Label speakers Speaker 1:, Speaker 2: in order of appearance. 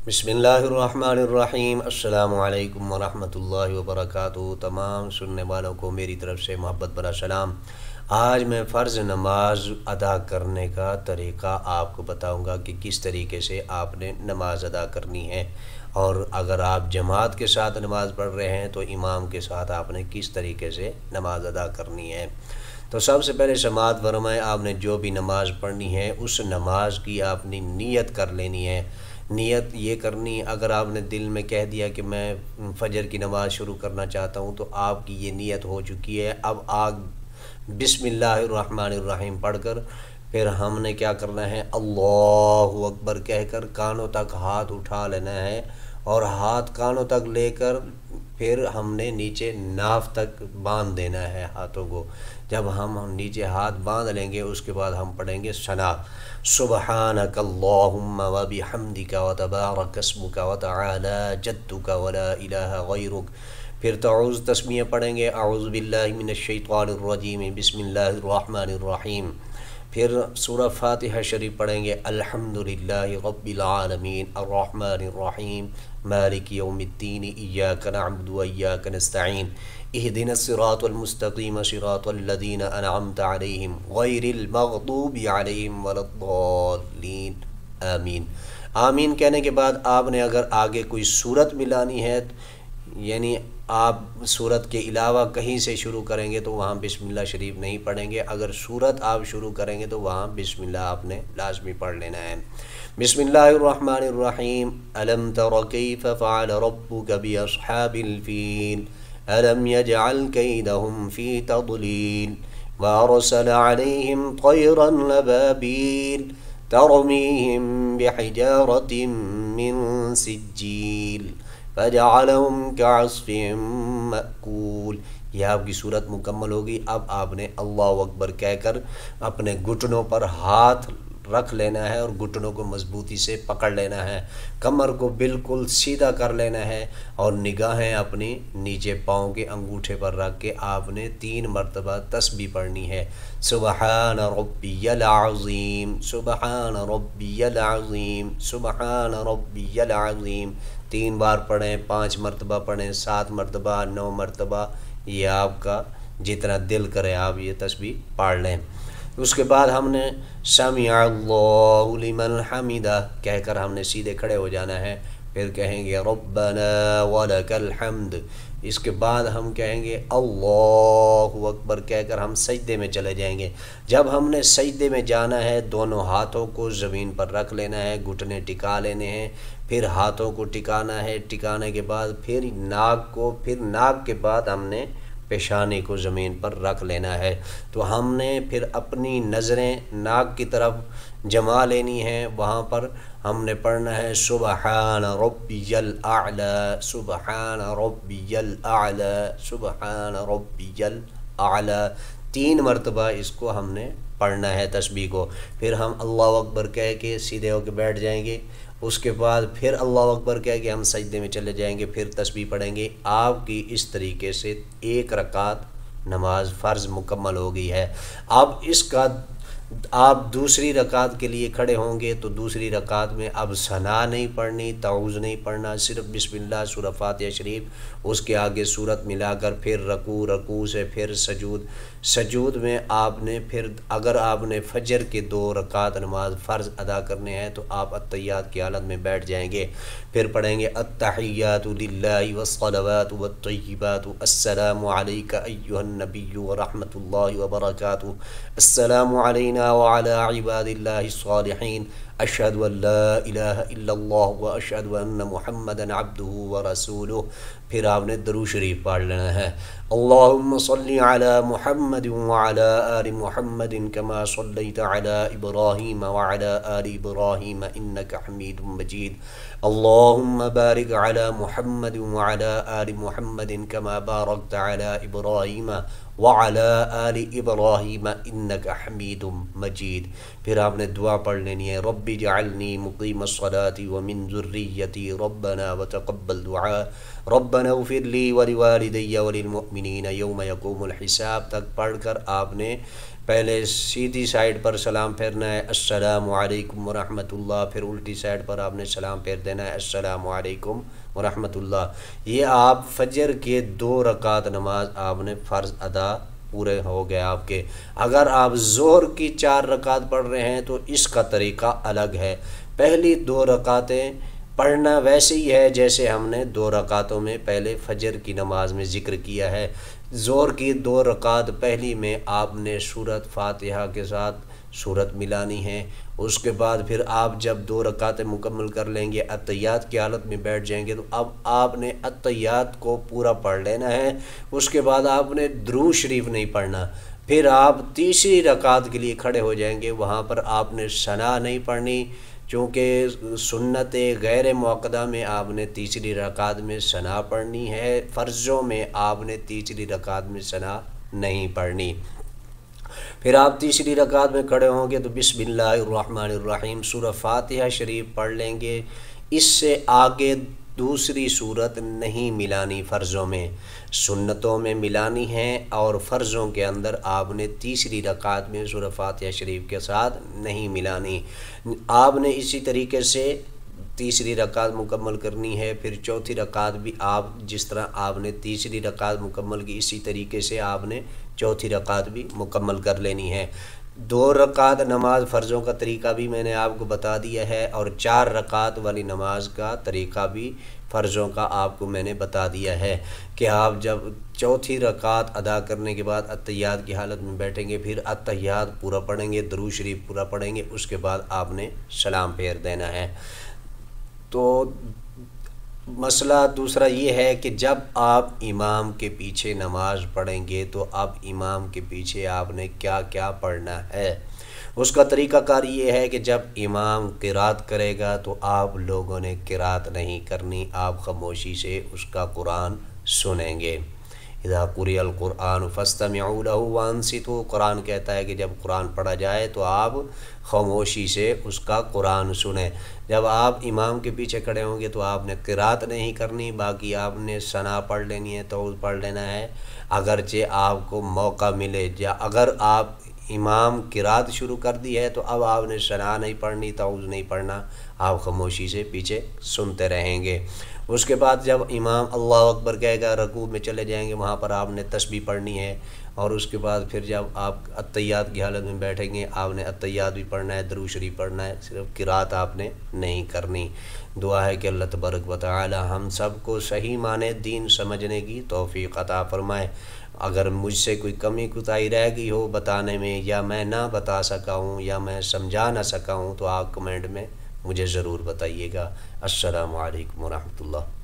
Speaker 1: بسم اللہ الرحمن الرحیم۔ السلام علیکم ورحمۃ اللہ وبرکاتہ۔ تمام سننے والوں کو میری طرف سے محبت بھرا سلام۔ آج میں فرض نماز ادا کرنے کا طریقہ آپ کو بتاؤں گا کہ کس طریقے سے آپ نے نماز ادا کرنی ہے، اور اگر آپ جماعت کے ساتھ نماز پڑھ رہے ہیں تو امام کے ساتھ آپ نے کس طریقے سے نماز ادا کرنی ہے۔ تو سب سے پہلے سماعت فرمائیں، آپ نے جو بھی نماز پڑھنی ہے اس نماز کی آپ نے نیت کر لینی ہے۔ نیت یہ کرنی، اگر آپ نے دل میں کہہ دیا کہ میں فجر کی نماز شروع کرنا چاہتا ہوں تو آپ کی یہ نیت ہو چکی ہے۔ اب آگ بسم اللہ الرحمن الرحیم پڑھ کر پھر ہم نے کیا کرنا ہے، اللہ اکبر کہہ کر کانوں تک ہاتھ اٹھا لینا ہے، اور ہاتھ کانوں تک لے کر پھر ہم نے نیچے ناف تک باندھ دینا ہے ہاتھوں کو۔ جب ہم نیچے ہاتھ باندھ لیں گے اس کے بعد ہم پڑھیں گے ثنا، سبحانک اللہم وبحمدک وتبارک اسمک وتعالی جدک ولا الہ غیرک۔ پھر تعوذ تسمیہ پڑھیں گے، اعوذ باللہ من الشیطان الرجیم، بسم اللہ الرحمن الرحیم۔ پھر سورہ فاتحہ شریف پڑھیں گے، الحمدللہ رب العالمین الرحمن الرحیم مالک یوم الدین ایاک نعبد و ایاک نستعین اہدنا الصراط المستقیم صراط الذین انعمت علیہم غیر المغضوب علیہم ولا الضالین آمین۔ آمین کہنے کے بعد آپ نے اگر آگے کوئی سورت ملانی ہے، یعنی آپ سورت کے علاوہ کہیں سے شروع کریں گے تو وہاں بسم اللہ شریف نہیں پڑھیں گے، اگر سورت آپ شروع کریں گے تو وہاں بسم اللہ آپ نے لازمی پڑھ لینا ہے۔ بسم اللہ الرحمن الرحیم، الم تر کیف فعل ربک باصحاب الفیل الم یجعل کیدہم فی تضلیل وارسل علیہم طیرا ابابیل ترمیہم بحجارۃ من سجیل فجعلہم کعصف مأکول۔ یہ آپ کی صورت مکمل ہوگی۔ اب آپ نے اللہ اکبر کہہ کر اپنے گھٹنوں پر ہاتھ رکھ لینا ہے اور گھٹنوں کو مضبوطی سے پکڑ لینا ہے، کمر کو بالکل سیدھا کر لینا ہے، اور نگاہیں اپنی نیچے پاؤں کے انگوٹھے پر رکھ کے آپ نے 3 مرتبہ تسبیح پڑھنی ہے، سبحان ربی العظیم، سبحان ربی العظیم، سبحان ربی العظیم۔ 3 بار پڑھیں، 5 مرتبہ پڑھیں، 7 مرتبہ، 9 مرتبہ، یہ آپ کا جتنا دل کرے آپ یہ تسبیح پڑھ لیں۔ اس کے بعد ہم نے سمع اللہ لمن حمدہ کہہ کر ہم نے سیدھے کھڑے ہو جانا ہے، پھر کہیں گے ربنا ولک الحمد۔ اس کے بعد ہم کہیں گے اللہ اکبر کہہ کر ہم سجدے میں چلے جائیں گے۔ جب ہم نے سجدے میں جانا ہے دونوں ہاتھوں کو زمین پر رکھ لینا ہے، گھٹنے ٹکا لینے ہیں، پھر ہاتھوں کو ٹکانا ہے، ٹکانے کے بعد پھر ناک کے بعد ہم نے پیشانی کو زمین پر رکھ لینا ہے۔ تو ہم نے پھر اپنی نظریں ناک کی طرف جما لینی ہیں، وہاں پر ہم نے پڑھنا ہے سبحان ربی الاعلی، سبحان ربی الاعلی، سبحان ربی الاعلی، 3 مرتبہ اس کو ہم نے پڑھنا ہے تسبیح کو۔ پھر ہم اللہ اکبر کہہ کے سیدھے ہو کے بیٹھ جائیں گے، اس کے بعد پھر اللہ اکبر کہہ کے ہم سجدے میں چلے جائیں گے، پھر تسبیح پڑھیں گے۔ آپ کی اس طریقے سے 1 رکعت نماز فرض مکمل ہو گئی ہے۔ اب اس کا آپ دوسری رکعت کے لیے کھڑے ہوں گے تو دوسری رکعت میں اب ثنا نہیں پڑھنی، تعوذ نہیں پڑھنا، صرف بسم اللہ، سورہ فاتحہ شریف، اس کے آگے سورت ملا کر پھر رکوع، رکوع سے پھر سجود، سجود میں آپ نے پھر اگر آپ نے فجر کے 2 رکعت نماز فرض ادا کرنے ہیں تو آپ التحیات کی حالت میں بیٹھ جائیں گے، پھر پڑھیں گے التحیات للہ والصلوات والطیبات، السلام علیک ایھا النبی ورحمۃ اللہ وبرکاتہ، السلام علینا وعلی عباد اللہ الصالحین، اشہد ان لا الہ الا اللہ واشہد ان محمدا عبدہ ورسولہ۔ پھر آپ نے درود شریف پڑھ لینا ہے، اللہم صلی علی محمد وعلی آل محمد کما صلیت علی ابراہیم وعلی آل ابراہیم انک حمید مجید، اللہم بارک علی محمد وعلی آل محمد کما بارکت علی ابراہیم وعلی آل ابراہیم انک حمید مجید۔ پھر آپ نے دعا پڑھ لینی ہے، رب اجعلنی مقیم الصلاۃ ومن ذریتی ربنا وتقبل دعاء ربنا اغفر لی ولوالدی وللمؤمنین یوم یقوم الحساب تک پڑھ کر آپ نے پہلے سیدھی سائڈ پر سلام پھیرنا ہے السلام علیکم ورحمۃ اللہ، پھر الٹی سائڈ پر آپ نے سلام پھیر دینا ہے السلام علیکم ورحمۃ اللہ۔ یہ آپ فجر کے 2 رکعت نماز آپ نے فرض ادا پورے ہو گئے آپ کے۔ اگر آپ ظہر کی 4 رکعت پڑھ رہے ہیں تو اس کا طریقہ الگ ہے۔ پہلی 2 رکعتیں پڑھنا ویسے ہی ہے جیسے ہم نے 2 رکعتوں میں پہلے فجر کی نماز میں ذکر کیا ہے۔ ظہر کی 2 رکعت پہلی میں آپ نے سورۃ فاتحہ کے ساتھ سورت ملانی ہے۔ اس کے بعد پھر آپ جب 2 رکعتیں مکمل کر لیں گے، اتحیات کی حالت میں بیٹھ جائیں گے، تو اب آپ نے اتحیات کو پورا پڑھ لینا ہے۔ اس کے بعد آپ نے درود شریف نہیں پڑھنا۔ پھر آپ تیسری رکعت کے لیے کھڑے ہو جائیں گے، وہاں پر آپ نے ثنا نہیں پڑھنی، چونکہ سنت غیر موقدہ میں آپ نے تیسری رکعت میں ثنا پڑھنی ہے، فرضوں میں آپ نے تیسری رکعت میں ثنا نہیں پڑھنی۔ پھر آپ تیسری رکعت میں کھڑے ہوں گے تو بسم اللہ الرحمن الرحیم سورہ فاتحہ شریف پڑھ لیں گے۔ اس سے آگے دوسری صورت نہیں ملانی، فرضوں میں سنتوں میں ملانی ہے، اور فرضوں کے اندر آپ نے تیسری رکعت میں سورہ فاتحہ شریف کے ساتھ نہیں ملانی۔ آپ نے اسی طریقے سے تیسری رکعت مکمل کرنی ہے، پھر چوتھی رکعت بھی آپ جس طرح آپ نے تیسری رکعت مکمل کی، اسی طریقے سے آپ نے چوتھی رکعت بھی مکمل کر لینی ہے۔ 2 رکعت نماز فرضوں کا طریقہ بھی میں نے آپ کو بتا دیا ہے، اور 4 رکعت والی نماز کا طریقہ بھی فرضوں کا آپ کو میں نے بتا دیا ہے کہ آپ جب چوتھی رکعت ادا کرنے کے بعد اتحیات کی حالت میں بیٹھیں گے، پھر اتحیات پورا پڑھیں گے، درود شریف پورا پڑھیں گے، اس کے بعد آپ نے سلام پھیر دینا ہے۔ تو مسئلہ دوسرا یہ ہے کہ جب آپ امام کے پیچھے نماز پڑھیں گے تو اب امام کے پیچھے آپ نے کیا کیا پڑھنا ہے۔ اس کا طریقہ کار یہ ہے کہ جب امام قرات کرے گا تو آپ لوگوں نے قرات نہیں کرنی، آپ خاموشی سے اس کا قرآن سنیں گے۔ اذا قرئ القرآن فاستمعوا له وانصتوا، قرآن کہتا ہے کہ جب قرآن پڑھا جائے تو آپ خاموشی سے اس کا قرآن سنیں۔ جب آپ امام کے پیچھے کھڑے ہوں گے تو آپ نے قرات نہیں کرنی، باقی آپ نے ثنا پڑھ لینی ہے، تعوذ پڑھ لینا ہے۔ اگرچہ آپ کو موقع ملے، یا اگر آپ امام قرات شروع کر دی ہے تو اب آپ نے ثنا نہیں پڑھنی، تعوذ نہیں پڑھنا، آپ خاموشی سے پیچھے سنتے رہیں گے۔ اس کے بعد جب امام اللہ اکبر کہے گا، رکوع میں چلے جائیں گے، وہاں پر آپ نے تسبیح پڑھنی ہے، اور اس کے بعد پھر جب آپ اتحیات کی حالت میں بیٹھیں گے، آپ نے اتحیات بھی پڑھنا ہے، درود شریف پڑھنا ہے، صرف قرات آپ نے نہیں کرنی۔ دعا ہے کہ اللہ تبارک و تعالی ہم سب کو صحیح معنی دین سمجھنے کی توفیق عطا فرمائے۔ اگر مجھ سے کوئی کمی کوتاہی رہ گئی ہو بتانے میں، یا میں نہ بتا سکا ہوں، یا میں سمجھا نہ سکا ہوں، تو آپ کمنٹ میں مجھے ضرور بتائیے گا۔ السلام علیکم ورحمۃ اللہ۔